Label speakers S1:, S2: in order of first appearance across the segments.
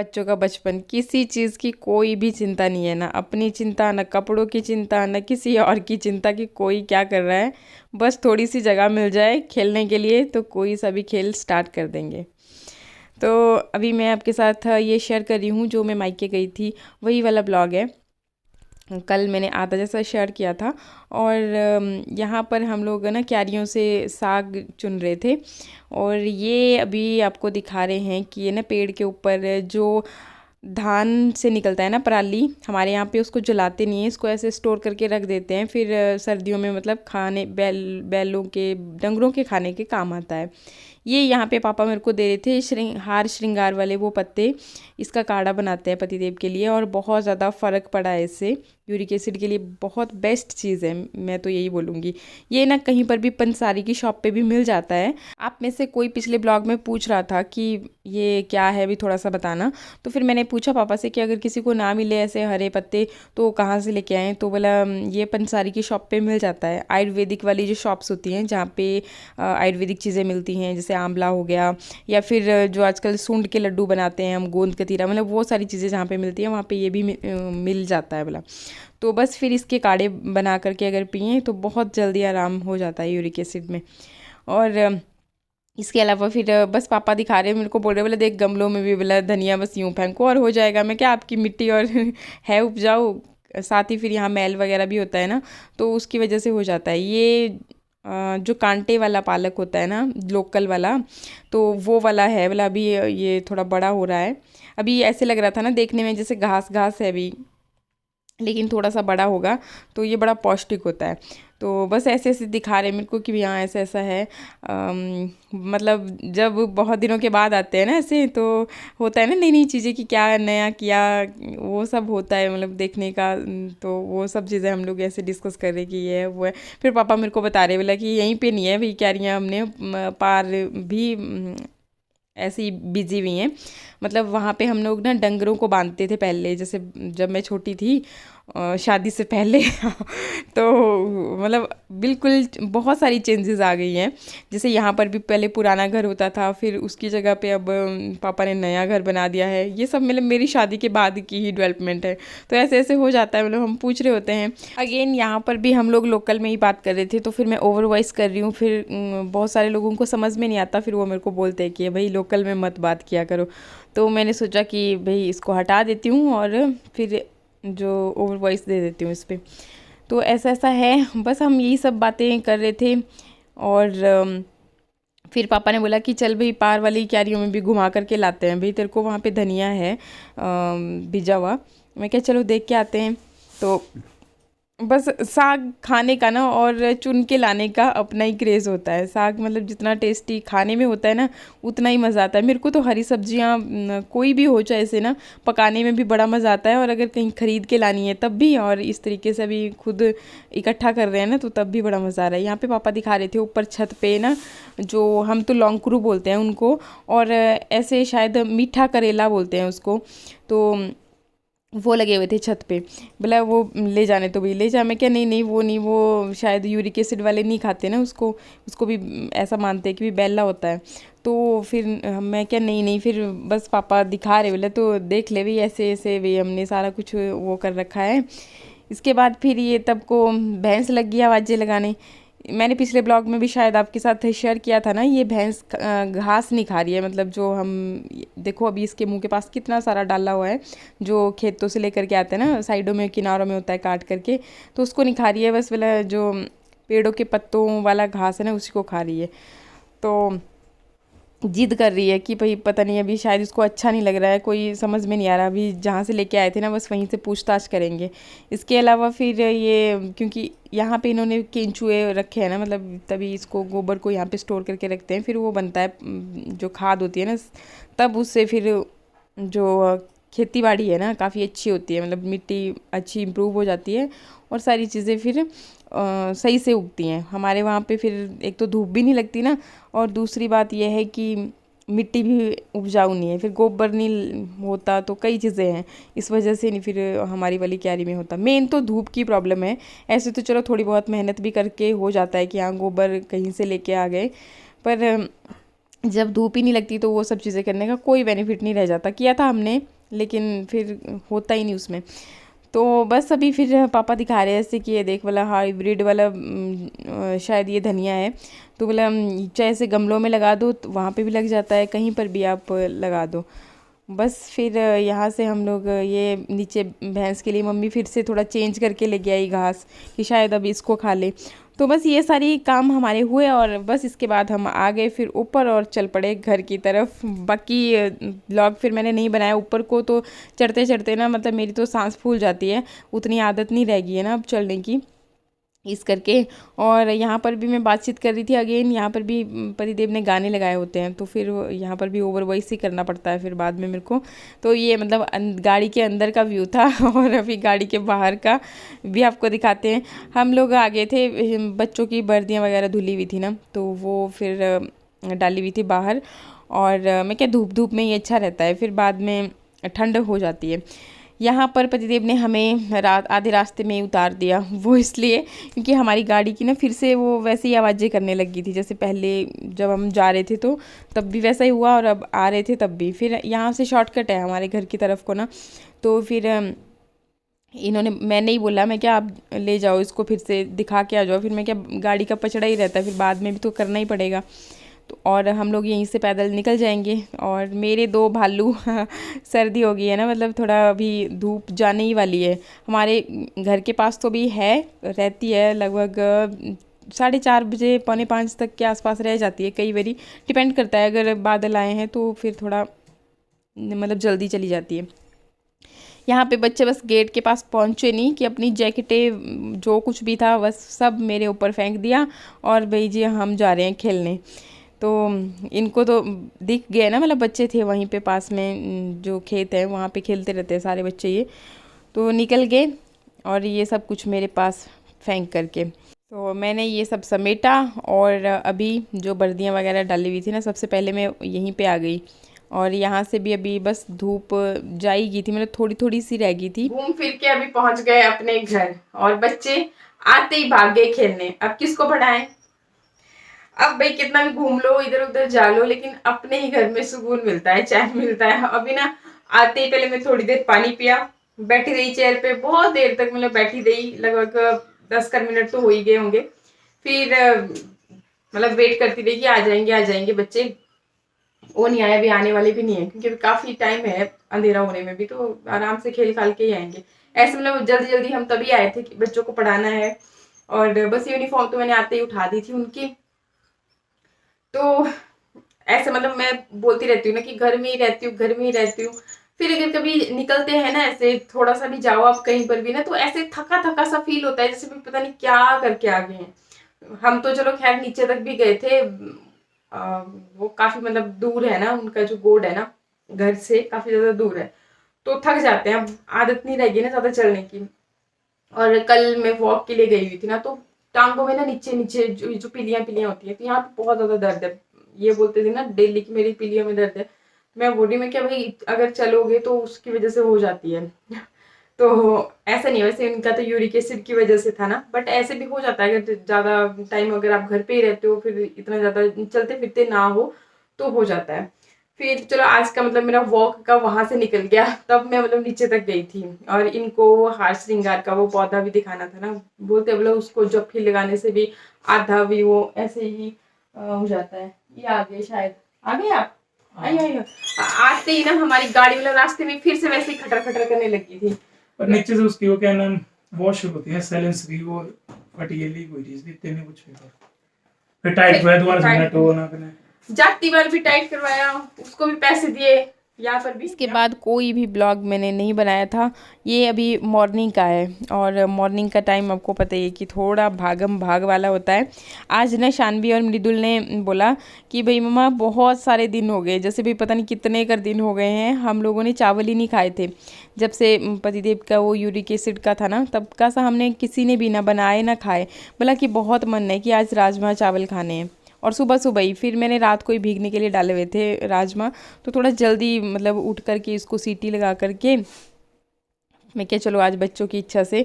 S1: बच्चों का बचपन, किसी चीज़ की कोई भी चिंता नहीं है, ना अपनी चिंता, ना कपड़ों की चिंता, ना किसी और की चिंता कि कोई क्या कर रहा है। बस थोड़ी सी जगह मिल जाए खेलने के लिए तो कोई सा भी खेल स्टार्ट कर देंगे। तो अभी मैं आपके साथ ये शेयर कर रही हूँ, जो मैं मायके गई थी वही वाला ब्लॉग है। कल मैंने आधा जैसा शेयर किया था। और यहाँ पर हम लोग ना क्यारियों से साग चुन रहे थे। और ये अभी आपको दिखा रहे हैं कि ये ना पेड़ के ऊपर जो धान से निकलता है ना पराली, हमारे यहाँ पे उसको जलाते नहीं है, इसको ऐसे स्टोर करके रख देते हैं, फिर सर्दियों में मतलब खाने बैलों के डंगरों के खाने के काम आता है। ये यहाँ पे पापा मेरे को दे रहे थे हार श्रृंगार वाले वो पत्ते। इसका काढ़ा बनाते हैं पतिदेव के लिए और बहुत ज़्यादा फ़र्क पड़ा है इससे। यूरिक एसिड के लिए बहुत बेस्ट चीज़ है, मैं तो यही बोलूँगी। ये ना कहीं पर भी पंसारी की शॉप पे भी मिल जाता है। आप में से कोई पिछले ब्लॉग में पूछ रहा था कि ये क्या है, भी थोड़ा सा बताना। तो फिर मैंने पूछा पापा से कि अगर किसी को ना मिले ऐसे हरे पत्ते तो कहाँ से लेके आएँ। तो बोला ये पंसारी की शॉप पे मिल जाता है। आयुर्वेदिक वाली जो शॉप्स होती हैं जहाँ पे आयुर्वेदिक चीज़ें मिलती हैं, जैसे आंवला हो गया, या फिर जो आजकल सूंड के लड्डू बनाते हैं हम, गोंद कतीरा, मतलब वो सारी चीज़ें जहाँ पे मिलती हैं वहाँ पे ये भी मिल जाता है बोला। तो बस फिर इसके काढ़े बना करके अगर पिए तो बहुत जल्दी आराम हो जाता है यूरिक एसिड में। और इसके अलावा फिर बस पापा दिखा रहे हैं मेरे को, बोल रहे बोले देख गमलों में भी बोला धनिया बस यूँ फेंको और हो जाएगा। मैं क्या, आपकी मिट्टी और है उपजाऊ, साथ ही फिर यहाँ मैल वगैरह भी होता है ना, तो उसकी वजह से हो जाता है। ये जो कांटे वाला पालक होता है ना लोकल वाला, तो वो वाला है बोला। अभी ये थोड़ा बड़ा हो रहा है। अभी ऐसे लग रहा था ना देखने में जैसे घास घास है अभी, लेकिन थोड़ा सा बड़ा होगा तो ये बड़ा पौष्टिक होता है। तो बस ऐसे ऐसे दिखा रहे मेरे को कि यहाँ ऐसा ऐसा है। मतलब जब बहुत दिनों के बाद आते हैं ना ऐसे, तो होता है ना नई नई चीज़ें कि क्या नया किया, वो सब होता है मतलब देखने का। तो वो सब चीज़ें हम लोग ऐसे डिस्कस कर रहे कि ये है वो है। फिर पापा मेरे को बता रहे बोला कि यहीं पे नहीं है भाई क्यारियाँ, हमने पार भी ऐसी बिजी हुई हैं। मतलब वहाँ पे हम लोग ना डंगरों को बांधते थे पहले, जैसे जब मैं छोटी थी शादी से पहले तो मतलब बिल्कुल बहुत सारी चेंजेस आ गई हैं। जैसे यहाँ पर भी पहले पुराना घर होता था, फिर उसकी जगह पे अब पापा ने नया घर बना दिया है। ये सब मतलब मेरी शादी के बाद की ही डेवलपमेंट है। तो ऐसे ऐसे हो जाता है, मतलब हम पूछ रहे होते हैं। अगेन यहाँ पर भी हम लोग लोकल में ही बात कर रहे थे, तो फिर मैं ओवर वॉइस कर रही हूँ। फिर बहुत सारे लोगों को समझ में नहीं आता, फिर वो मेरे को बोलते हैं कि भाई लोकल में मत बात किया करो। तो मैंने सोचा कि भाई इसको हटा देती हूँ और फिर जो ओवर वॉइस दे देती हूँ इस पर। तो ऐसा ऐसा है, बस हम यही सब बातें कर रहे थे। और फिर पापा ने बोला कि चल भाई पार वाली क्यारियों में भी घुमा करके लाते हैं, भाई तेरे को वहाँ पे धनिया है भिजा हुआ। मैं क्या चलो देख के आते हैं। तो बस साग खाने का ना और चुन के लाने का अपना ही क्रेज़ होता है। साग मतलब जितना टेस्टी खाने में होता है ना, उतना ही मज़ा आता है। मेरे को तो हरी सब्जियाँ कोई भी हो चाहे से ना, पकाने में भी बड़ा मज़ा आता है, और अगर कहीं ख़रीद के लानी है तब भी, और इस तरीके से अभी खुद इकट्ठा कर रहे हैं ना तो तब भी बड़ा मज़ा आ रहा है। यहाँ पे पापा दिखा रहे थे ऊपर छत पे ना, जो हम तो लौंगकरू बोलते हैं उनको, और ऐसे शायद मीठा करेला बोलते हैं उसको। तो वो लगे हुए थे छत पे। बोला वो ले जाने, तो भी ले जा। मैं क्या नहीं नहीं वो नहीं, वो शायद यूरिक एसिड वाले नहीं खाते ना उसको, उसको भी ऐसा मानते हैं कि भी बैला होता है। तो फिर मैं क्या नहीं नहीं, फिर बस पापा दिखा रहे, बोले तो देख ले भी ऐसे ऐसे भी हमने सारा कुछ वो कर रखा है। इसके बाद फिर ये तब को भैंस लग गई आवाज़ें लगाने। मैंने पिछले ब्लॉग में भी शायद आपके साथ शेयर किया था ना, ये भैंस घास नहीं खा रही है। मतलब जो हम देखो अभी इसके मुंह के पास कितना सारा डाला हुआ है, जो खेतों से लेकर के आते हैं ना, साइडों में किनारों में होता है काट करके, तो उसको नहीं खा रही है। बस वाला जो पेड़ों के पत्तों वाला घास है ना उसी को खा रही है। तो जिद कर रही है कि भाई पता नहीं अभी शायद इसको अच्छा नहीं लग रहा है, कोई समझ में नहीं आ रहा। अभी जहाँ से लेके आए थे ना बस वहीं से पूछताछ करेंगे। इसके अलावा फिर ये क्योंकि यहाँ पे इन्होंने केंचुए रखे हैं ना, मतलब तभी इसको गोबर को यहाँ पे स्टोर करके रखते हैं, फिर वो बनता है जो खाद होती है ना, तब उससे फिर जो खेती बाड़ी है ना काफ़ी अच्छी होती है, मतलब मिट्टी अच्छी इम्प्रूव हो जाती है और सारी चीज़ें फिर सही से उगती हैं। हमारे वहाँ पे फिर एक तो धूप भी नहीं लगती ना, और दूसरी बात यह है कि मिट्टी भी उपजाऊ नहीं है, फिर गोबर नहीं होता, तो कई चीज़ें हैं इस वजह से नहीं फिर हमारी वाली क्यारी में होता। मेन तो धूप की प्रॉब्लम है। ऐसे तो चलो थोड़ी बहुत मेहनत भी करके हो जाता है कि हाँ गोबर कहीं से लेके आ गए, पर जब धूप ही नहीं लगती तो वो सब चीज़ें करने का कोई बेनिफिट नहीं रह जाता। किया था हमने लेकिन फिर होता ही नहीं उसमें। तो बस अभी फिर पापा दिखा रहे हैं ऐसे कि ये देख वाला हाइब्रिड वाला शायद ये धनिया है। तो बोला चाहे ऐसे गमलों में लगा दो तो वहाँ पे भी लग जाता है, कहीं पर भी आप लगा दो। बस फिर यहाँ से हम लोग ये नीचे भैंस के लिए मम्मी फिर से थोड़ा चेंज करके लेके आई घास कि शायद अब इसको खा ले। तो बस ये सारी काम हमारे हुए और बस इसके बाद हम आ गए फिर ऊपर और चल पड़े घर की तरफ। बाकी ब्लॉग फिर मैंने नहीं बनाया ऊपर को, तो चढ़ते चढ़ते ना मतलब मेरी तो सांस फूल जाती है, उतनी आदत नहीं रह गई है ना अब चढ़ने की, इस करके। और यहाँ पर भी मैं बातचीत कर रही थी अगेन, यहाँ पर भी पतिदेव ने गाने लगाए होते हैं तो फिर यहाँ पर भी ओवर वॉइस ही करना पड़ता है फिर बाद में मेरे को। तो ये मतलब गाड़ी के अंदर का व्यू था और अभी गाड़ी के बाहर का भी आपको दिखाते हैं। हम लोग आ गए थे, बच्चों की वर्दियाँ वगैरह धुली हुई थी ना तो वो फिर डाली हुई थी बाहर। और मैं क्या धूप धूप में ही अच्छा रहता है, फिर बाद में ठंड हो जाती है। यहाँ पर पतिदेव ने हमें आधे रास्ते में ही उतार दिया, वो इसलिए क्योंकि हमारी गाड़ी की ना फिर से वो वैसे ही आवाज़ें करने लगी थी जैसे पहले जब हम जा रहे थे तो तब भी वैसा ही हुआ और अब आ रहे थे तब भी। फिर यहाँ से शॉर्टकट है हमारे घर की तरफ को ना, तो फिर इन्होंने, मैंने ही बोला मैं क्या आप ले जाओ इसको फिर से दिखा के आ जाओ, फिर मैं क्या गाड़ी का पचड़ा ही रहता है फिर बाद में भी तो करना ही पड़ेगा। तो और हम लोग यहीं से पैदल निकल जाएंगे। और मेरे दो भालू सर्दी हो गई है ना, मतलब थोड़ा अभी धूप जाने ही वाली है। हमारे घर के पास तो भी है, रहती है लगभग 4:30 बजे 4:45 तक के आसपास रह जाती है, कई बारी डिपेंड करता है, अगर बादल आए हैं तो फिर थोड़ा मतलब जल्दी चली जाती है। यहाँ पे बच्चे बस गेट के पास पहुँचे नहीं कि अपनी जैकेटें जो कुछ भी था बस सब मेरे ऊपर फेंक दिया और भाई जी हम जा रहे हैं खेलने। तो इनको तो दिख गए ना, मतलब बच्चे थे वहीं पे पास में जो खेत है वहाँ पे खेलते रहते हैं सारे बच्चे, ये तो निकल गए और ये सब कुछ मेरे पास फेंक करके। तो मैंने ये सब समेटा और अभी जो बर्दियाँ वगैरह डाली हुई थी ना सबसे पहले मैं यहीं पे आ गई। और यहाँ से भी अभी बस धूप जा ही गई थी, मतलब थोड़ी थोड़ी सी रह गई थी। घूम फिर के अभी पहुँच गए अपने घर और बच्चे आते ही भाग गए खेलने। अब किसको पढ़ाएं, अब भाई कितना भी घूम लो इधर उधर जा लो लेकिन अपने ही घर में सुकून मिलता है, चैन मिलता है। अभी ना आते ही पहले मैं थोड़ी देर पानी पिया, बैठी रही चेयर पे बहुत देर तक, मतलब बैठी रही लगभग 10 मिनट तो हो ही गए होंगे। फिर मतलब वेट करती रही कि आ जाएंगे बच्चे, वो नहीं आए, अभी आने वाले भी नहीं है क्योंकि काफी टाइम है अंधेरा होने में भी, तो आराम से खेल खाल के ही आएंगे। ऐसे मतलब जल्दी जल्दी हम तभी आए थे कि बच्चों को पढ़ाना है। और बस यूनिफॉर्म तो मैंने आते ही उठा दी थी उनकी। तो ऐसे मतलब मैं बोलती रहती हूँ ना कि घर में ही रहती हूँ, घर में ही रहती हूँ। फिर अगर कभी निकलते हैं ना ऐसे थोड़ा सा भी जाओ आप कहीं पर भी ना, तो ऐसे थका थका सा फील होता है जैसे भी पता नहीं क्या करके आ गए हैं। हम तो चलो खैर नीचे तक भी गए थे, वो काफी मतलब दूर है ना, उनका जो गोड है ना घर से काफी ज्यादा दूर है, तो थक जाते हैं, अब आदत नहीं रहेगी ना ज्यादा चलने की। और कल मैं वॉक के लिए गई हुई थी ना, तो टांगों में ना नीचे नीचे जो पीलियां पीलियां होती है, तो यहाँ पे बहुत ज्यादा दर्द है। ये बोलते थे ना डेली की मेरी पीलियों में दर्द है, मैं बोली में क्या भाई अगर चलोगे तो उसकी वजह से हो जाती है। तो ऐसा नहीं, वैसे इनका तो यूरिक एसिड की वजह से था ना, बट ऐसे भी हो जाता है अगर ज्यादा टाइम अगर आप घर पे ही रहते हो फिर इतना ज्यादा चलते फिरते ना हो तो हो जाता है। फिर चलो आज का मतलब मेरा वॉक का वहां से निकल गया, तब मैं मतलब नीचे तक गई थी। और इनको हार श्रृंगार का वो पौधा भी दिखाना था ना, बोलते बोलो उसको जफ्फी लगाने से भी आधा भी वो ऐसे ही हो जाता है। ये आ गए शायद, आ गए आप, आइए आइए। आते ही ना हमारी गाड़ी मतलब रास्ते में फिर से वैसे ही खटर खटर करने लगी थी।
S2: और नीचे से उसकी वो क्या नाम वॉश होती है साइलेंस की, वो फटी गई कोई चीज इतने में कुछ नहीं, फिर टाइट हुआ दोबारा से नेट ना करने,
S1: जाती बार भी टाइट करवाया, उसको भी पैसे दिए यहाँ पर भी। इसके बाद कोई भी ब्लॉग मैंने नहीं बनाया था। ये अभी मॉर्निंग का है और मॉर्निंग का टाइम आपको पता ही है कि थोड़ा भागम भाग वाला होता है। आज ना शानवी और मृदुल ने बोला कि भाई मम्मा बहुत सारे दिन हो गए, जैसे भी पता नहीं कितने कर दिन हो गए हैं हम लोगों ने चावल ही नहीं खाए थे जब से पतिदेव का वो यूरिक एसिड का था ना, तब का सा हमने किसी ने भी ना बनाए ना खाए। बोला कि बहुत मन है कि आज राजमा चावल खाने हैं। और सुबह सुबह ही फिर मैंने रात को ही भीगने के लिए डाले हुए थे राजमा, तो थोड़ा जल्दी मतलब उठ करके इसको सीटी लगा करके मैं क्या चलो आज बच्चों की इच्छा से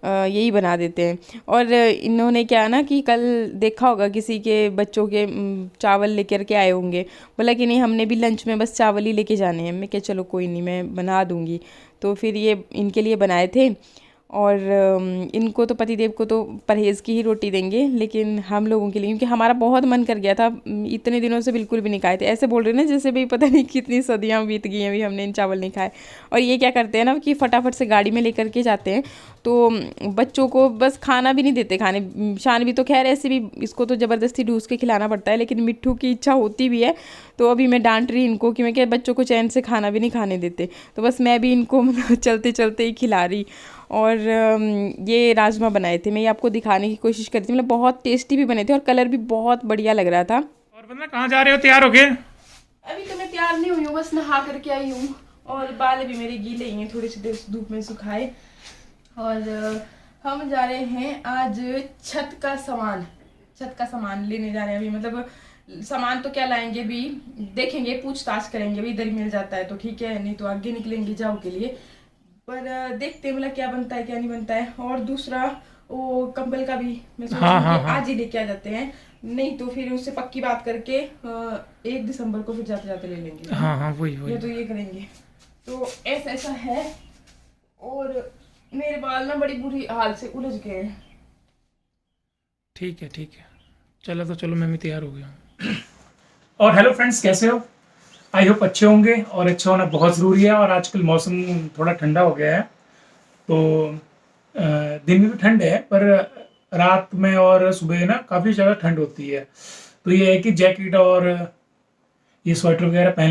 S1: यही बना देते हैं। और इन्होंने क्या ना कि कल देखा होगा किसी के बच्चों के चावल लेकर के आए होंगे, बोला कि नहीं हमने भी लंच में बस चावल ही लेके जाने हैं। मैं क्या चलो कोई नहीं मैं बना दूँगी। तो फिर ये इनके लिए बनाए थे। और इनको तो पतिदेव को तो परहेज़ की ही रोटी देंगे, लेकिन हम लोगों के लिए क्योंकि हमारा बहुत मन कर गया था, इतने दिनों से बिल्कुल भी नहीं खाए थे। ऐसे बोल रहे ना जैसे भी पता नहीं कितनी सदियाँ बीत गई हैं अभी हमने इन चावल नहीं खाए। और ये क्या करते हैं ना कि फटाफट से गाड़ी में लेकर के जाते हैं, तो बच्चों को बस खाना भी नहीं देते खाने। शान भी तो खैर ऐसे भी इसको तो ज़बरदस्ती ढूंढ के खिलाना पड़ता है, लेकिन मिट्ठू की इच्छा होती भी है। तो अभी मैं डांट रही इनको कि मैं क्या बच्चों को चैन से खाना भी नहीं खाने देते, तो बस मैं भी इनको मतलब चलते चलते ही खिला रही। और ये राजमा बनाए थे, मैं ये आपको दिखाने की कोशिश करती थी, मतलब बहुत टेस्टी भी बने थे और कलर भी बहुत बढ़िया लग रहा था।
S2: और वंदना कहाँ जा रहे हो, तैयार हो गए?
S1: अभी तो मैं तैयार नहीं हुई हूँ, बस नहा करके आई हूँ और बाल भी मेरे गीले ही हैं, थोड़ी सी देर धूप में सुखाए। और हम जा रहे हैं आज छत का सामान लेने जा रहे हैं। अभी मतलब सामान तो क्या लाएंगे अभी देखेंगे, पूछताछ करेंगे। अभी इधर मिल जाता है तो ठीक है, नहीं तो आगे निकलेंगे जाओ के लिए। पर देखते हैं मतलब क्या बनता है क्या नहीं बनता है। और दूसरा वो कंबल का भी मैं सोच रही हूँ कि आज ही लेके आ जाते हैं, नहीं तो फिर उससे पक्की बात करके 1 दिसंबर को फिर जाते जाते ले लेंगे।
S2: हाँ वही
S1: ये तो ये करेंगे। तो ऐसा है। और मेरे बाल ना बड़ी बुरी हाल से उलझ गए हैं।
S2: ठीक है चलो तो चलो मैं भी तैयार हो गया हूँ। और हेलो फ्रेंड्स, कैसे हो? आई होप अच्छे होंगे, और अच्छा होना बहुत ज़रूरी है। और आजकल मौसम थोड़ा ठंडा हो गया है, तो दिन में भी ठंड है, पर रात में और सुबह ना काफ़ी ज़्यादा ठंड होती है। तो ये है कि जैकेट और ये स्वेटर वगैरह पहन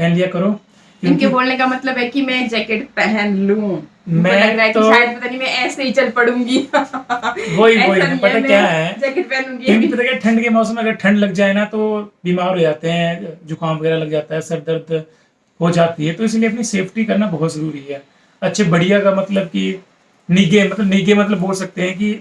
S2: लिया करो।
S1: इनके बोलने का मतलब है कि मैं जैकेट पहन लूं।
S2: मैं
S1: लग रहा है
S2: तो
S1: कि शायद पता नहीं मैं ऐसे ही चल पड़ूंगी।
S2: वही पता क्या है,
S1: जैकेट पहनूंगी।
S2: क्योंकि पता क्या ठंड के मौसम में अगर ठंड लग जाए ना तो बीमार हो जाते हैं, जुकाम वगैरह लग जाता है, सर दर्द हो जाती है। तो इसलिए अपनी सेफ्टी करना बहुत जरूरी है। अच्छे बढ़िया का मतलब कि निगे मतलब बोल सकते हैं कि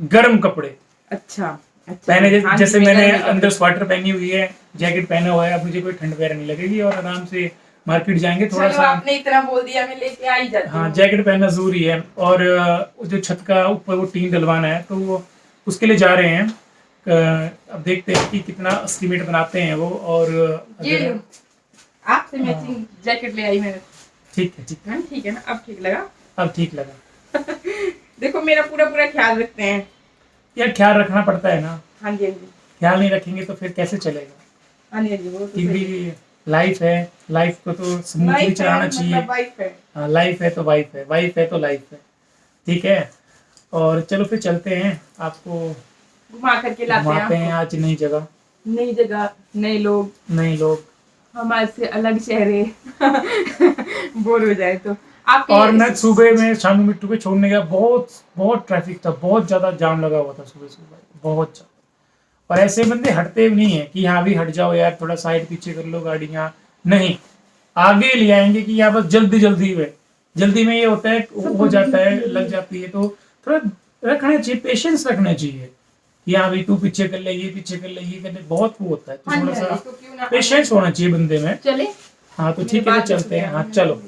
S2: गर्म कपड़े
S1: अच्छा
S2: पहने, जैसे मैंने अंदर स्वेटर पहनी हुई है, जैकेट पहना हुआ है, अब मुझे कोई ठंड वगैरह नहीं लगेगी और आराम से मार्केट जाएंगे। थोड़ा सा
S1: आपने इतना बोल दिया, मैं लेके आ ही जाती हूं।
S2: हाँ, जैकेट पहनना जरूरी है। और जो छत का ऊपर वो टीन डलवाना है, तो वो उसके लिए जा रहे हैं। अब देखते हैं कि कितना एस्टिमेट बनाते हैं वो। और
S1: ये लो, आपसे मैचिंग जैकेट ले आई मैंने। ठीक है ना, अब ठीक लगा। देखो मेरा पूरा ख्याल रखते हैं
S2: यार, ख्याल रखना पड़ता है ना।
S1: हाँ जी
S2: ख्याल नहीं रखेंगे तो फिर कैसे चलेगा?
S1: हाँ जी वो तो
S2: भी लाइफ है, लाइफ को तो स्मूथली चलाना चाहिए। हाँ, लाइफ है तो वाइफ है तो लाइफ है। ठीक है, और चलो फिर चलते हैं, आपको
S1: घुमा करके लाते हैं
S2: आज नई जगह, नए लोग,
S1: हमारे से अलग चेहरे। बोर हो जाए तो आप।
S2: और मैं सुबह में शानू मिट्टू को छोड़ने गया, बहुत ट्रैफिक था, बहुत ज्यादा जाम लगा हुआ था सुबह बहुत ज्यादा। और ऐसे बंदे हटते भी नहीं है कि यहाँ भी हट जाओ यार, थोड़ा साइड पीछे कर लो गाड़ियाँ, नहीं आगे ले आएंगे कि यहाँ बस जल्दी में ये होता है, हो जाता है, लग जाती है। तो थोड़ा रखना चाहिए, पेशेंस रखना चाहिए। यहाँ भी तू पीछे कर ले, ये पीछे कर ले, ये करने बहुत वो होता है। तो थोड़ा सा पेशेंस होना चाहिए बंदे में।
S1: चले
S2: हाँ तो ठीक है, चलते हैं। हाँ चलो।